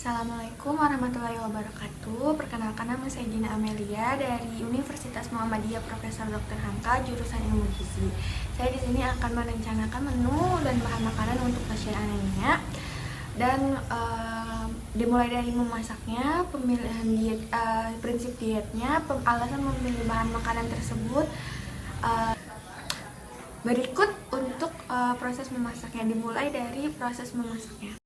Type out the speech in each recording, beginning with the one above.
Assalamualaikum warahmatullahi wabarakatuh. Perkenalkan, nama saya Gina Amelia dari Universitas Muhammadiyah Profesor Dr. Hamka, jurusan Ilmu Gizi. Saya di sini akan merencanakan menu dan bahan makanan untuk pasien anemia. Dan dimulai dari memasaknya, pemilihan diet, prinsip dietnya, alasan memilih bahan makanan tersebut. Berikut untuk proses memasaknya. Dimulai dari proses memasaknya.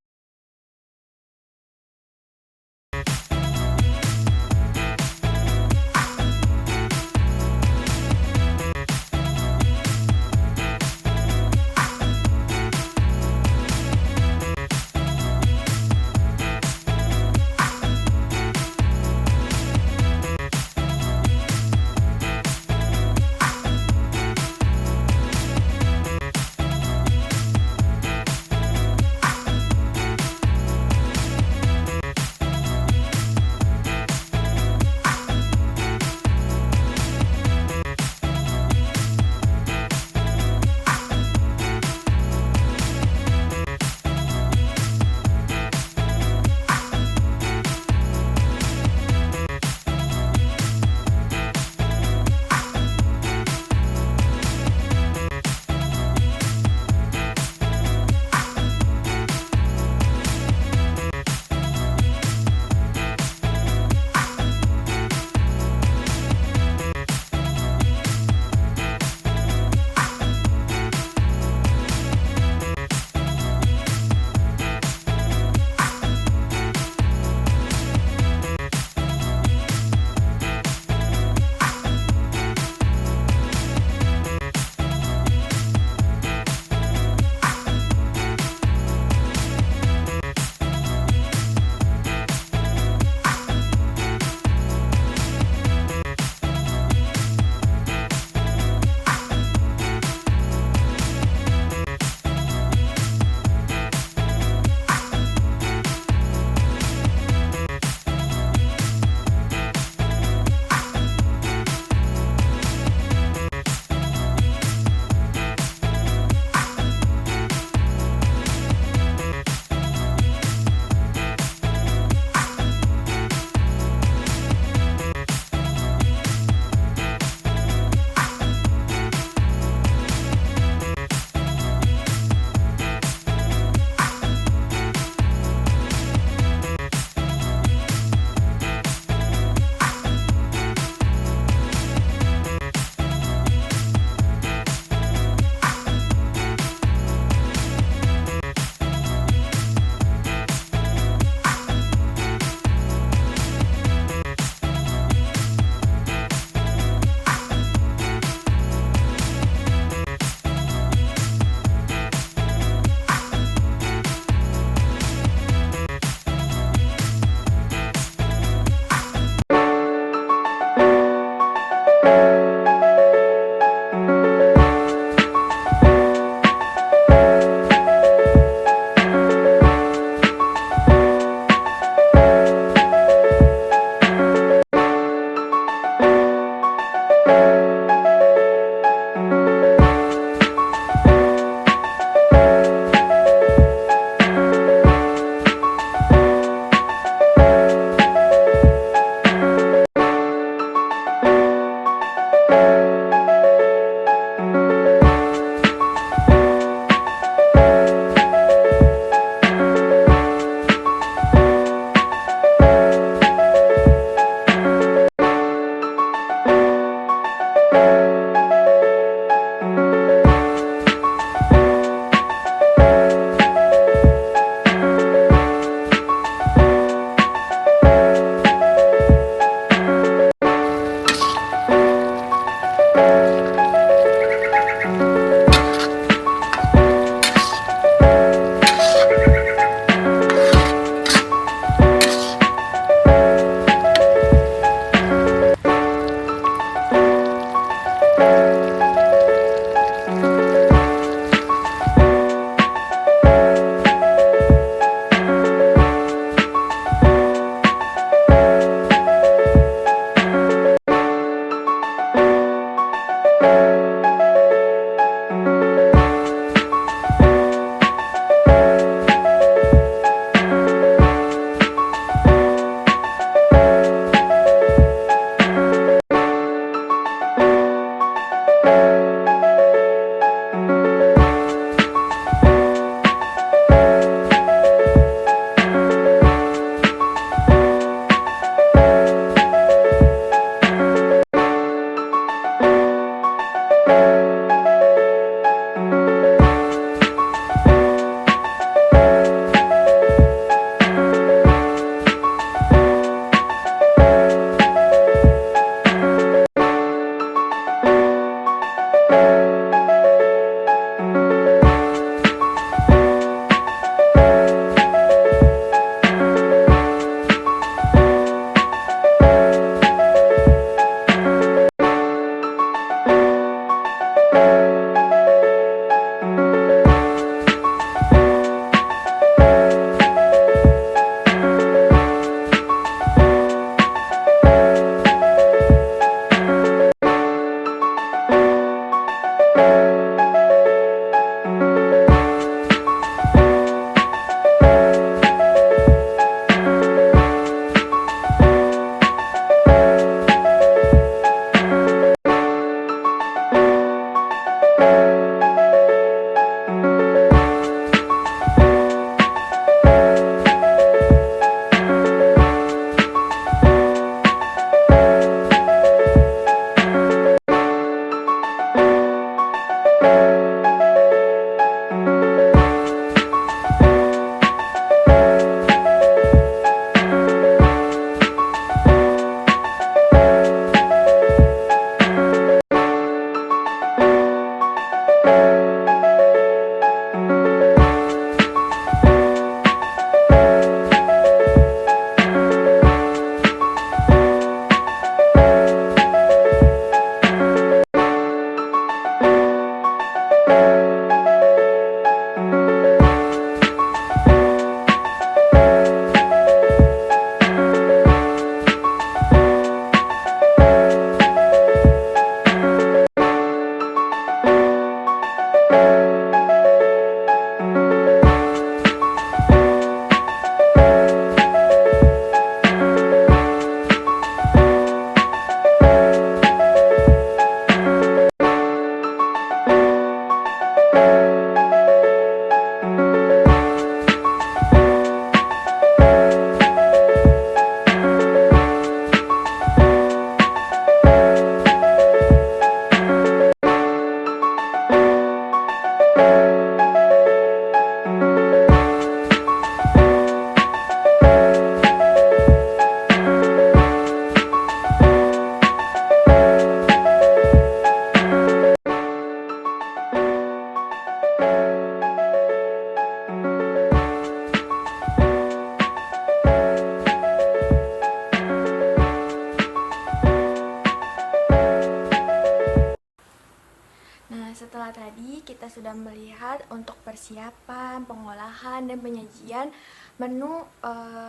sudah melihat untuk persiapan, pengolahan, dan penyajian menu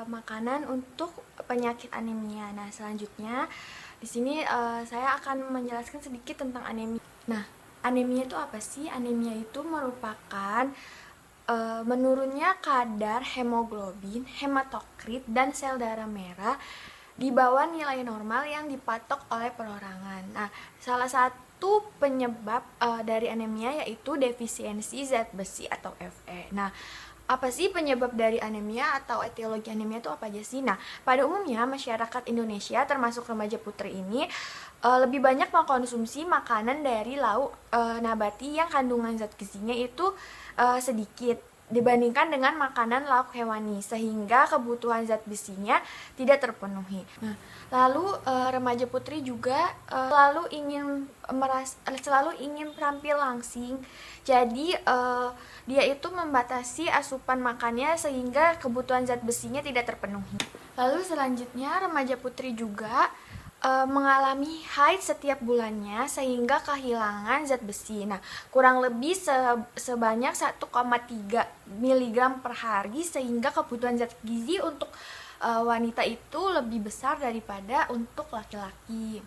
makanan untuk penyakit anemia. Nah, selanjutnya di sini saya akan menjelaskan sedikit tentang anemia. Nah, anemia itu apa sih? Anemia itu merupakan menurunnya kadar hemoglobin, hematokrit, dan sel darah merah di bawah nilai normal yang dipatok oleh perorangan. Nah, salah satu penyebab dari anemia yaitu defisiensi zat besi atau Fe. Nah, apa sih penyebab dari anemia atau etiologi anemia itu apa aja sih? Nah, pada umumnya masyarakat Indonesia termasuk remaja putri ini lebih banyak mengkonsumsi makanan dari lauk nabati yang kandungan zat gizinya itu sedikit dibandingkan dengan makanan lauk hewani, sehingga kebutuhan zat besinya tidak terpenuhi. Nah, lalu remaja putri juga selalu ingin tampil langsing. Jadi dia itu membatasi asupan makannya sehingga kebutuhan zat besinya tidak terpenuhi. Lalu selanjutnya remaja putri juga mengalami haid setiap bulannya sehingga kehilangan zat besi. Nah, kurang lebih sebanyak 1,3 mg per hari, sehingga kebutuhan zat gizi untuk wanita itu lebih besar daripada untuk laki-laki.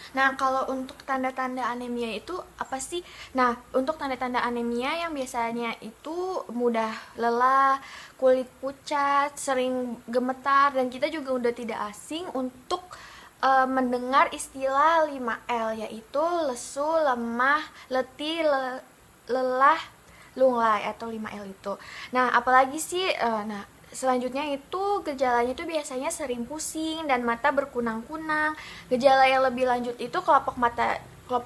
Nah, kalau untuk tanda-tanda anemia itu apa sih? Nah, untuk tanda-tanda anemia yang biasanya itu mudah lelah, kulit pucat, sering gemetar, dan kita juga udah tidak asing untuk mendengar istilah 5L, yaitu lesu, lemah, letih, lelah, lunglai atau 5L itu. Nah, apalagi sih selanjutnya itu gejalanya itu biasanya sering pusing dan mata berkunang-kunang. Gejala yang lebih lanjut itu kelopak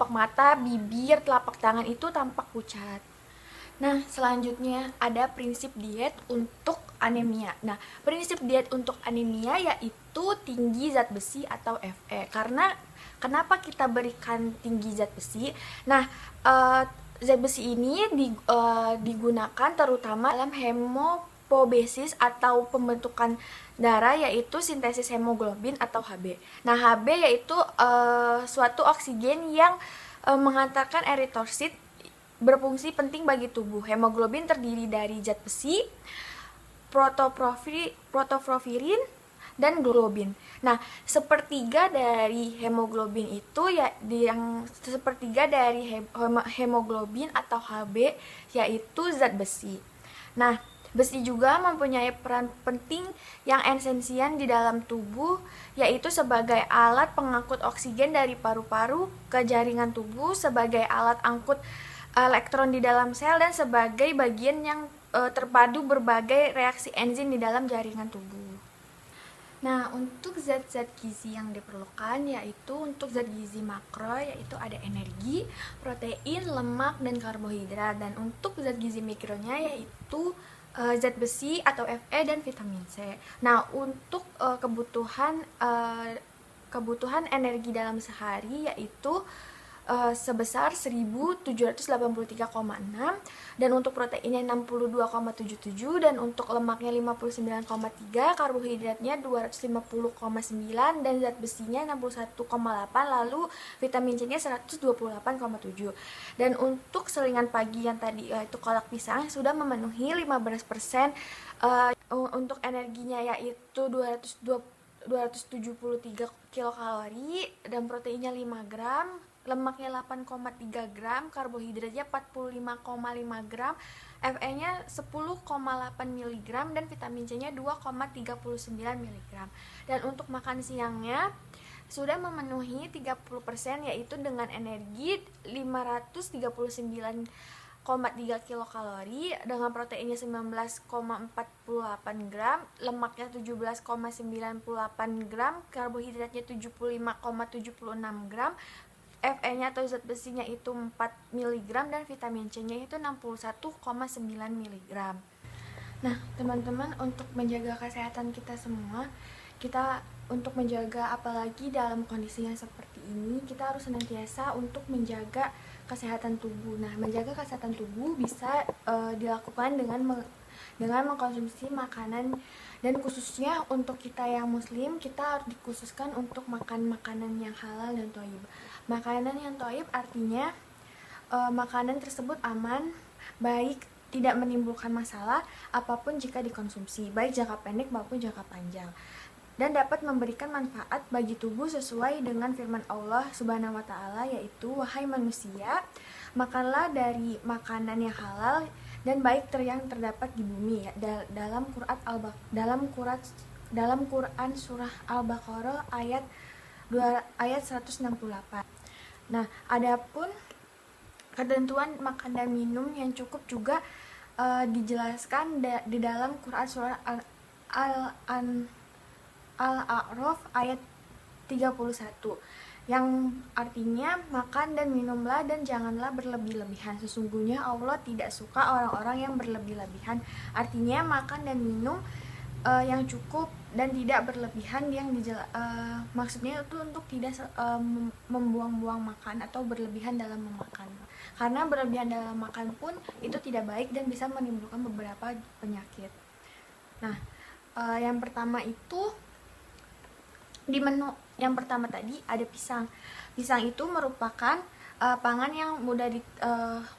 mata, bibir, telapak tangan itu tampak pucat. Nah, selanjutnya ada prinsip diet untuk anemia. Nah, prinsip diet untuk anemia yaitu tinggi zat besi atau Fe. Karena kenapa kita berikan tinggi zat besi? Nah, zat besi ini digunakan terutama dalam hemopoiesis atau pembentukan darah, yaitu sintesis hemoglobin atau Hb. Nah, Hb yaitu suatu oksigen yang mengantarkan eritrosit, berfungsi penting bagi tubuh. Hemoglobin terdiri dari zat besi, protoporfirin, dan globin. Nah, sepertiga dari hemoglobin itu sepertiga dari hemoglobin atau Hb yaitu zat besi. Nah, besi juga mempunyai peran penting yang esensial di dalam tubuh, yaitu sebagai alat pengangkut oksigen dari paru-paru ke jaringan tubuh, sebagai alat angkut elektron di dalam sel, dan sebagai bagian yang terpadu berbagai reaksi enzim di dalam jaringan tubuh. Nah, untuk zat-zat gizi yang diperlukan yaitu untuk zat gizi makro yaitu ada energi, protein, lemak, dan karbohidrat. Dan untuk zat gizi mikronya yaitu zat besi atau Fe dan vitamin C. Nah, untuk kebutuhan energi dalam sehari yaitu sebesar 1783,6, dan untuk proteinnya 62,77, dan untuk lemaknya 59,3, karbohidratnya 250,9, dan zat besinya 61,8, lalu vitamin C-nya 128,7. Dan untuk selingan pagi yang tadi itu kolak pisang sudah memenuhi 15%. Untuk energinya yaitu 273 kilokalori, dan proteinnya 5 gram, lemaknya 8,3 gram, karbohidratnya 45,5 gram, Fe-nya 10,8 mg, dan vitamin C-nya 2,39 mg. Dan untuk makan siangnya sudah memenuhi 30%, yaitu dengan energi 539,3 kilokalori, dengan proteinnya 19,48 gram, lemaknya 17,98 gram, karbohidratnya 75,76 gram, Fe-nya atau zat besinya itu 4 mg, dan vitamin C-nya itu 61,9 mg. Nah, teman-teman, untuk menjaga kesehatan kita semua, kita untuk menjaga apalagi dalam kondisi yang seperti ini, kita harus senantiasa untuk menjaga kesehatan tubuh. Nah, menjaga kesehatan tubuh bisa dilakukan dengan mengkonsumsi makanan, dan khususnya untuk kita yang muslim, kita harus dikhususkan untuk makan makanan yang halal dan thayyib. Makanan yang thayyib artinya makanan tersebut aman, baik, tidak menimbulkan masalah apapun jika dikonsumsi, baik jangka pendek maupun jangka panjang, dan dapat memberikan manfaat bagi tubuh sesuai dengan firman Allah Subhanahu wa Ta'ala, yaitu, "Wahai manusia, makanlah dari makanan yang halal dan baik yang terdapat di bumi," ya, dalam Quran surah Al-Baqarah ayat 168. Nah, adapun ketentuan makan dan minum yang cukup juga dijelaskan di dalam Quran surah Al-A'raf ayat 31, yang artinya, "Makan dan minumlah dan janganlah berlebih-lebihan. Sesungguhnya Allah tidak suka orang-orang yang berlebih-lebihan." Artinya makan dan minum yang cukup dan tidak berlebihan, yang maksudnya itu untuk tidak membuang-buang makan atau berlebihan dalam memakan, karena berlebihan dalam makan pun itu tidak baik dan bisa menimbulkan beberapa penyakit. Nah, yang pertama itu di menu yang pertama tadi ada pisang. Pisang itu merupakan pangan yang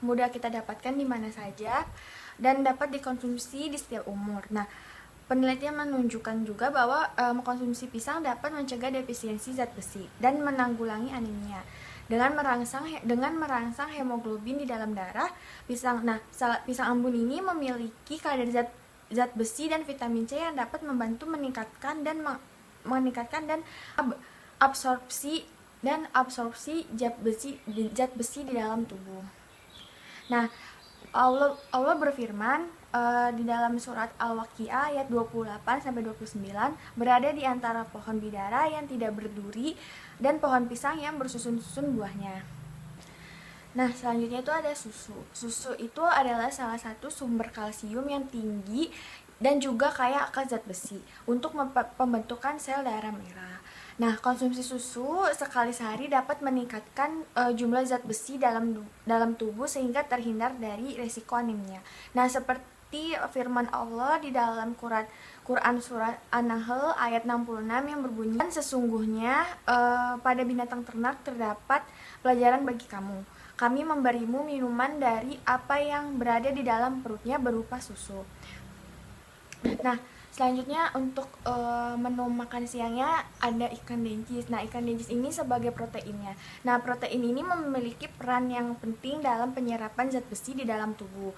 mudah kita dapatkan di mana saja dan dapat dikonsumsi di setiap umur. Nah, penelitian menunjukkan juga bahwa mengkonsumsi pisang dapat mencegah defisiensi zat besi dan menanggulangi anemia dengan merangsang hemoglobin di dalam darah. Pisang ambun ini memiliki kadar zat besi dan vitamin C yang dapat membantu meningkatkan dan absorpsi zat besi di dalam tubuh. Nah, Allah berfirman di dalam surat Al-Waqiah ayat 28-29, "Berada di antara pohon bidara yang tidak berduri dan pohon pisang yang bersusun-susun buahnya." Nah, selanjutnya itu ada susu. Susu itu adalah salah satu sumber kalsium yang tinggi dan juga kaya akan zat besi untuk pembentukan sel darah merah. Nah, konsumsi susu sekali sehari dapat meningkatkan jumlah zat besi dalam tubuh sehingga terhindar dari resiko anemia. Nah, seperti firman Allah di dalam Quran surat An-Nahl ayat 66 yang berbunyi, "Sesungguhnya pada binatang ternak terdapat pelajaran bagi kamu. Kami memberimu minuman dari apa yang berada di dalam perutnya berupa susu." Nah, selanjutnya untuk menu makan siangnya ada ikan dencis. Nah, ikan dencis ini sebagai proteinnya. Nah, protein ini memiliki peran yang penting dalam penyerapan zat besi di dalam tubuh.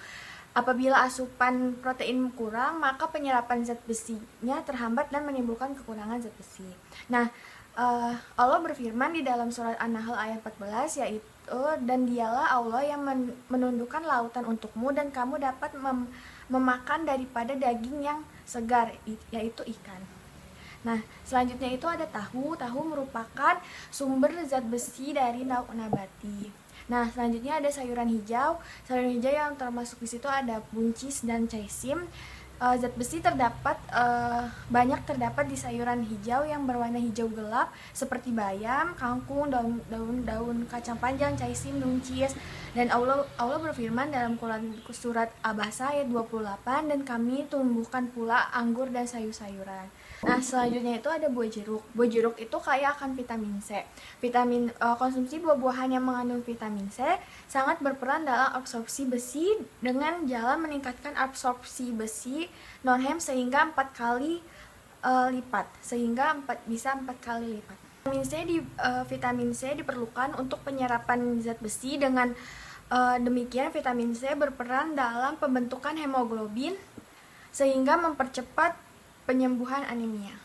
Apabila asupan protein kurang, maka penyerapan zat besinya terhambat dan menimbulkan kekurangan zat besi. Nah, Allah berfirman di dalam surat An-Nahl ayat 14, yaitu, "Dan dialah Allah yang menundukkan lautan untukmu dan kamu dapat memakan daripada daging yang segar, yaitu ikan." Nah, selanjutnya itu ada tahu. Tahu merupakan sumber zat besi dari lauk nabati. Nah, selanjutnya ada sayuran hijau. Sayuran hijau yang termasuk di situ ada buncis dan caisim. Zat besi banyak terdapat di sayuran hijau yang berwarna hijau gelap seperti bayam, kangkung, daun kacang panjang, caisim, buncis. Dan Allah berfirman dalam Quran surat Abasa ayat 28, "Dan kami tumbuhkan pula anggur dan sayur-sayuran." Nah, selanjutnya itu ada buah jeruk. Buah jeruk itu kaya akan vitamin C. Konsumsi buah-buahan yang mengandung vitamin C sangat berperan dalam absorpsi besi dengan jalan meningkatkan absorpsi besi non-hem sehingga 4 kali lipat. Vitamin C diperlukan untuk penyerapan zat besi. Dengan demikian, vitamin C berperan dalam pembentukan hemoglobin sehingga mempercepat penyembuhan anemia.